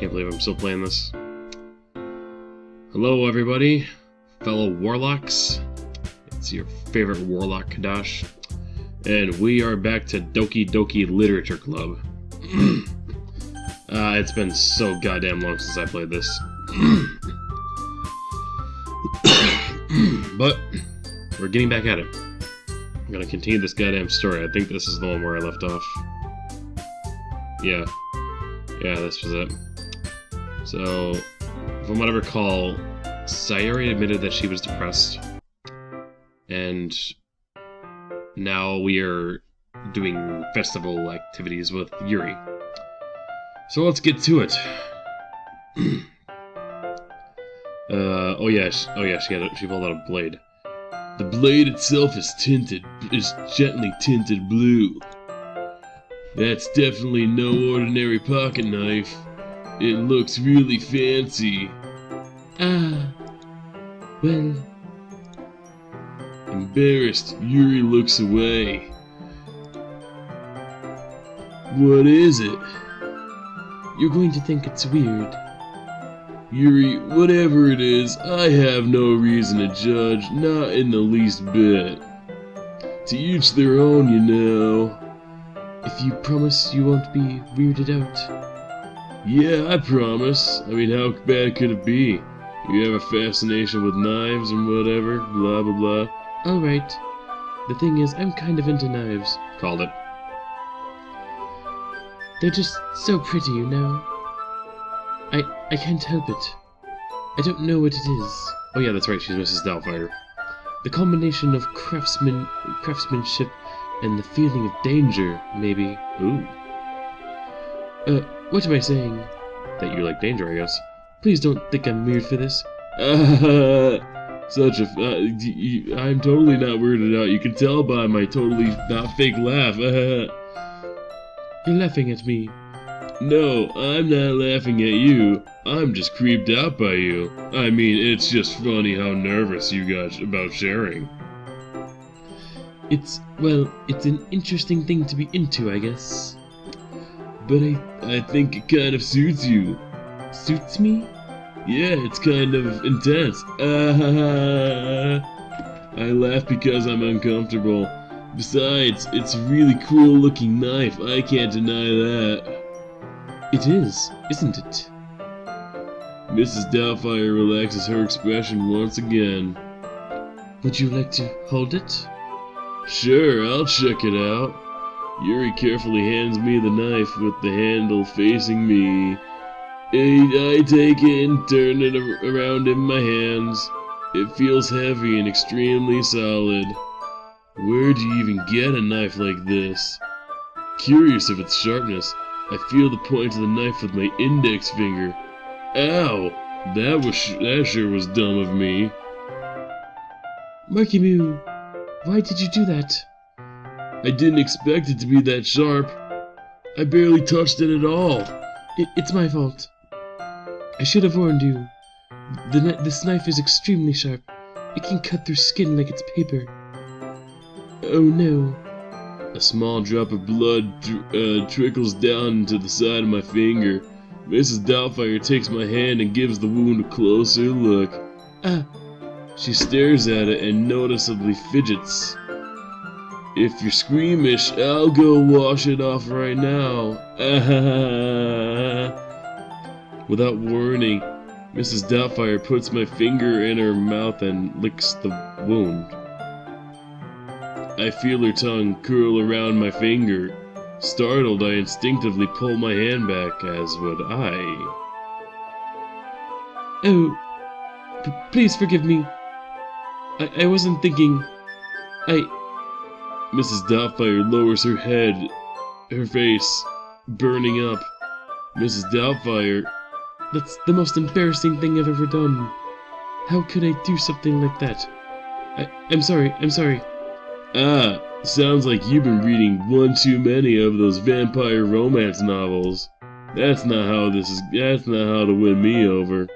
Can't believe I'm still playing this. Hello everybody, fellow warlocks. It's your favorite warlock Kadash. And we are back to Doki Literature Club. It's been so goddamn long since I played this. But we're getting back at it. I'm gonna continue this goddamn story. I think this is the one where I left off. Yeah, this was it. So, from what I recall, Sayori admitted that she was depressed, and now we are doing festival activities with Yuri. So let's get to it. She pulled out a blade. The blade itself is gently tinted blue. That's definitely no ordinary pocket knife. It looks really fancy. Well... Embarrassed, Yuri looks away. What is it? You're going to think it's weird. Yuri, whatever it is, I have no reason to judge, not in the least bit. To each their own, you know. If you promise you won't be weirded out. Yeah, I promise. I mean, how bad could it be? You have a fascination with knives and whatever, blah blah blah. Alright. The thing is, I'm kind of into knives. Called it. They're just so pretty, you know. I can't help it. I don't know what it is. Oh yeah, that's right, she's Mrs. Doubtfire. The combination of craftsmanship and the feeling of danger, maybe. Ooh. What am I saying? That you like danger, I guess. Please don't think I'm weird for this. I'm totally not weirded out. You can tell by my totally not fake laugh. You're laughing at me. No, I'm not laughing at you. I'm just creeped out by you. I mean, it's just funny how nervous you got about sharing. It's an interesting thing to be into, I guess. But I think it kind of suits you. Suits me? Yeah, it's kind of intense. I laugh because I'm uncomfortable. Besides, it's a really cool looking knife. I can't deny that. It is, isn't it? Mrs. Doubtfire relaxes her expression once again. Would you like to hold it? Sure, I'll check it out. Yuri carefully hands me the knife with the handle facing me. I take it and turn it around in my hands. It feels heavy and extremely solid. Where do you even get a knife like this? Curious of its sharpness, I feel the point of the knife with my index finger. Ow! That sure was dumb of me. Marky Moo, why did you do that? I didn't expect it to be that sharp. I barely touched it at all. It's my fault. I should have warned you. This knife is extremely sharp. It can cut through skin like it's paper. Oh no. A small drop of blood trickles down to the side of my finger. Mrs. Doubtfire takes my hand and gives the wound a closer look. She stares at it and noticeably fidgets. If you're squeamish, I'll go wash it off right now. Without warning, Mrs. Doubtfire puts my finger in her mouth and licks the wound. I feel her tongue curl around my finger. Startled, I instinctively pull my hand back, as would I. Oh, please forgive me. I wasn't thinking. Mrs. Doubtfire lowers her head, her face burning up. Mrs. Doubtfire... That's the most embarrassing thing I've ever done. How could I do something like that? I'm sorry. Sounds like you've been reading one too many of those vampire romance novels. That's not how to win me over.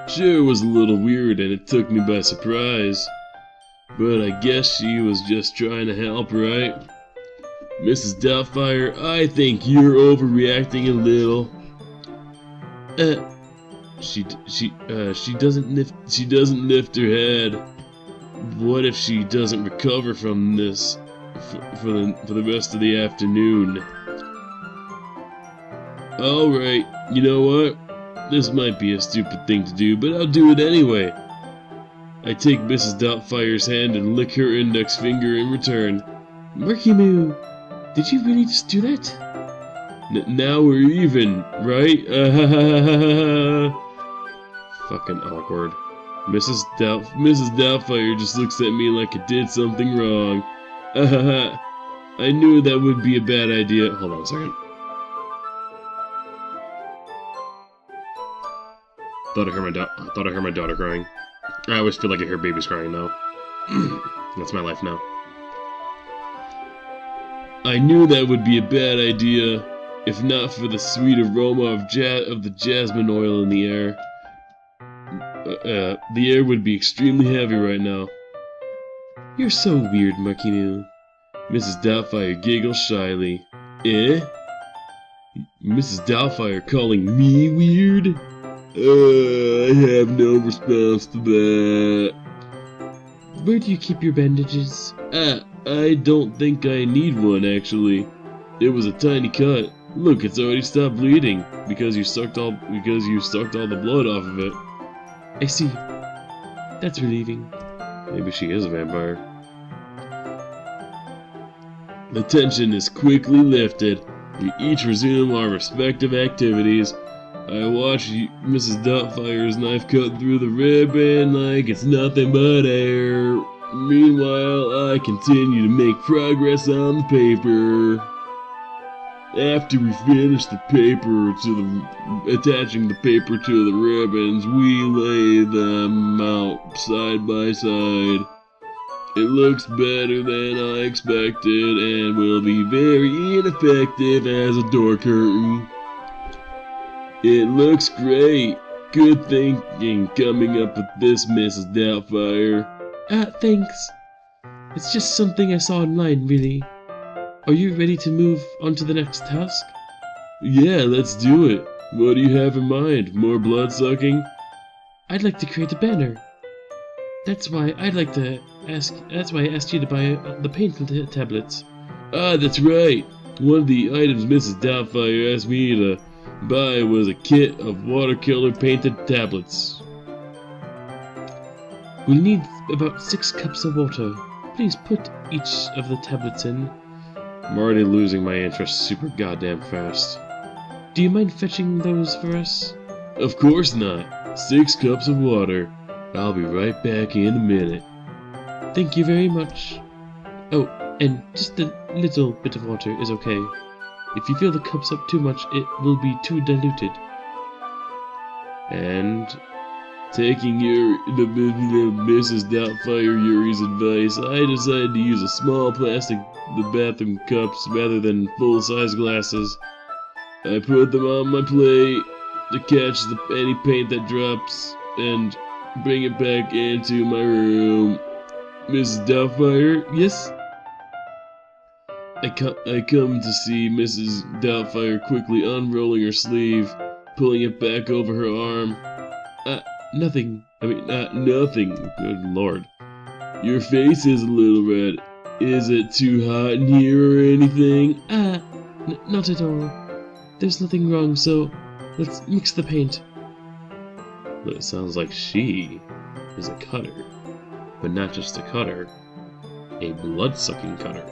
Sure, it was a little weird and it took me by surprise. But I guess she was just trying to help, right? Mrs. Doubtfire, I think you're overreacting a little. She doesn't lift her head. What if she doesn't recover from this for the rest of the afternoon? Alright, you know what? This might be a stupid thing to do, but I'll do it anyway. I take Mrs. Doubtfire's hand and lick her index finger in return. Murky Moo, did you really just do that? Now we're even, right? Fucking awkward. Mrs. Doubtfire just looks at me like I did something wrong. I knew that would be a bad idea. Hold on a second. Thought I heard my daughter crying. I always feel like I hear babies crying now. That's my life now. I knew that would be a bad idea, if not for the sweet aroma of the jasmine oil in the air. The air would be extremely heavy right now. You're so weird, Murky Moo. Mrs. Doubtfire giggles shyly. Eh? Mrs. Doubtfire calling me weird? I have no response to that. Where do you keep your bandages? I don't think I need one, actually. It was a tiny cut. Look, it's already stopped bleeding because you sucked all the blood off of it. I see. That's relieving. Maybe she is a vampire. The tension is quickly lifted. We each resume our respective activities. I watch Mrs. Doubtfire's knife cut through the ribbon like it's nothing but air. Meanwhile, I continue to make progress on the paper. After we finish attaching the paper to the ribbons, we lay them out side by side. It looks better than I expected and will be very ineffective as a door curtain. It looks great. Good thinking coming up with this, Mrs. Doubtfire. Thanks. It's just something I saw online, really. Are you ready to move on to the next task? Yeah, let's do it. What do you have in mind? More blood sucking? I'd like to create a banner. That's why I asked you to buy the paint tablets. Ah, that's right. One of the items Mrs. Doubtfire asked me to buy was a kit of watercolor painted tablets. We'll need about 6 cups of water. Please put each of the tablets in. I'm already losing my interest super goddamn fast. Do you mind fetching those for us? Of course not. 6 cups of water. I'll be right back in a minute. Thank you very much. Oh, and just a little bit of water is okay. If you fill the cups up too much, it will be too diluted. And taking Mrs. Doubtfire Yuri's advice, I decided to use a small plastic bathroom cups rather than full-size glasses. I put them on my plate to catch any paint that drops and bring it back into my room. Mrs. Doubtfire? Yes? I come to see Mrs. Doubtfire quickly unrolling her sleeve, pulling it back over her arm. Nothing. Nothing. Good lord. Your face is a little red. Is it too hot in here or anything? Not at all. There's nothing wrong, so let's mix the paint. But it sounds like she is a cutter. But not just a cutter. A blood-sucking cutter.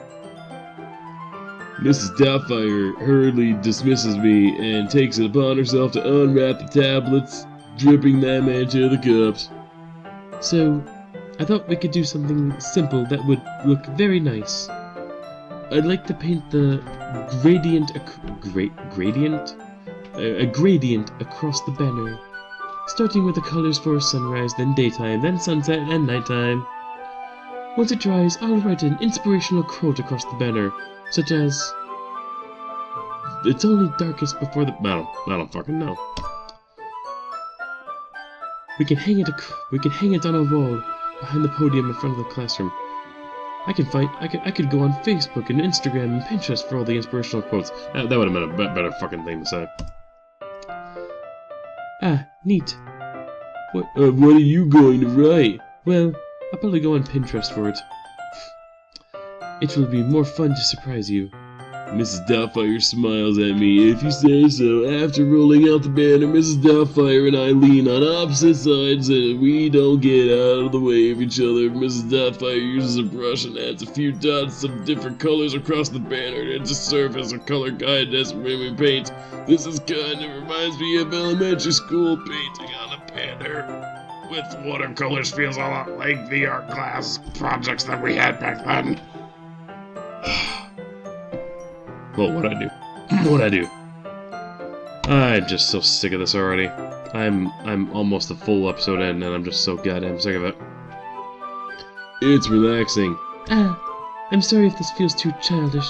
Mrs. Doubtfire hurriedly dismisses me and takes it upon herself to unwrap the tablets, dripping them into the cups. So, I thought we could do something simple that would look very nice. I'd like to paint the gradient across the banner, starting with the colors for sunrise, then daytime, then sunset, and nighttime. Once it dries, I'll write an inspirational quote across the banner, such as, "It's only darkest before the..." I don't fucking know. We can hang it on a wall behind the podium in front of the classroom. I could go on Facebook and Instagram and Pinterest for all the inspirational quotes. That would have been a better fucking thing to say. Ah, neat. What are you going to write? Well, I'll probably go on Pinterest for it. It will be more fun to surprise you. Mrs. Doubtfire smiles at me. If you say so. After rolling out the banner, Mrs. Doubtfire and I lean on opposite sides and we don't get out of the way of each other. Mrs. Doubtfire uses a brush and adds a few dots of different colors across the banner to serve as a color guide as when we paint. This is kind of reminds me of elementary school painting on a banner with watercolors. Feels a lot like the art class projects that we had back then. Well, what'd I do? What'd I do? I'm just so sick of this already. I'm almost a full episode in, and I'm just so goddamn sick of it. It's relaxing. Ah, I'm sorry if this feels too childish.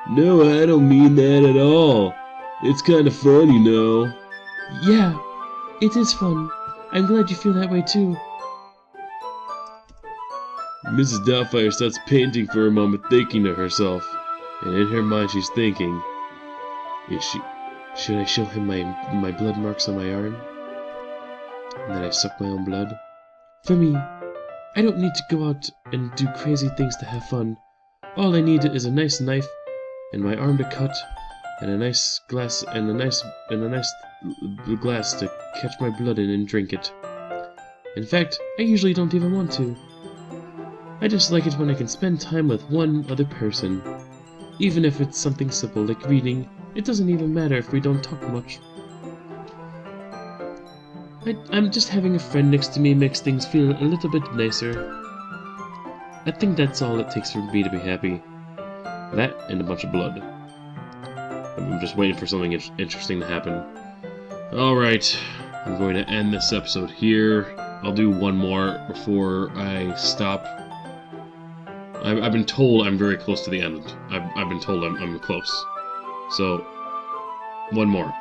No, I don't mean that at all. It's kind of fun, you know. Yeah, it is fun. I'm glad you feel that way too. Mrs. Doubtfire starts painting for a moment, thinking to herself. And in her mind she's thinking, should I show him my blood marks on my arm? And that I suck my own blood? For me, I don't need to go out and do crazy things to have fun. All I need is a nice knife, and my arm to cut, and a nice glass, and a nice glass to catch my blood in and drink it. In fact, I usually don't even want to. I just like it when I can spend time with one other person. Even if it's something simple like reading, it doesn't even matter if we don't talk much. I'm just having a friend next to me makes things feel a little bit nicer. I think that's all it takes for me to be happy. That and a bunch of blood. I'm just waiting for something interesting to happen. Alright, I'm going to end this episode here. I'll do one more before I stop. I've been told I'm very close to the end. I've been told I'm close. So, one more.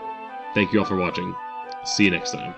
Thank you all for watching. See you next time.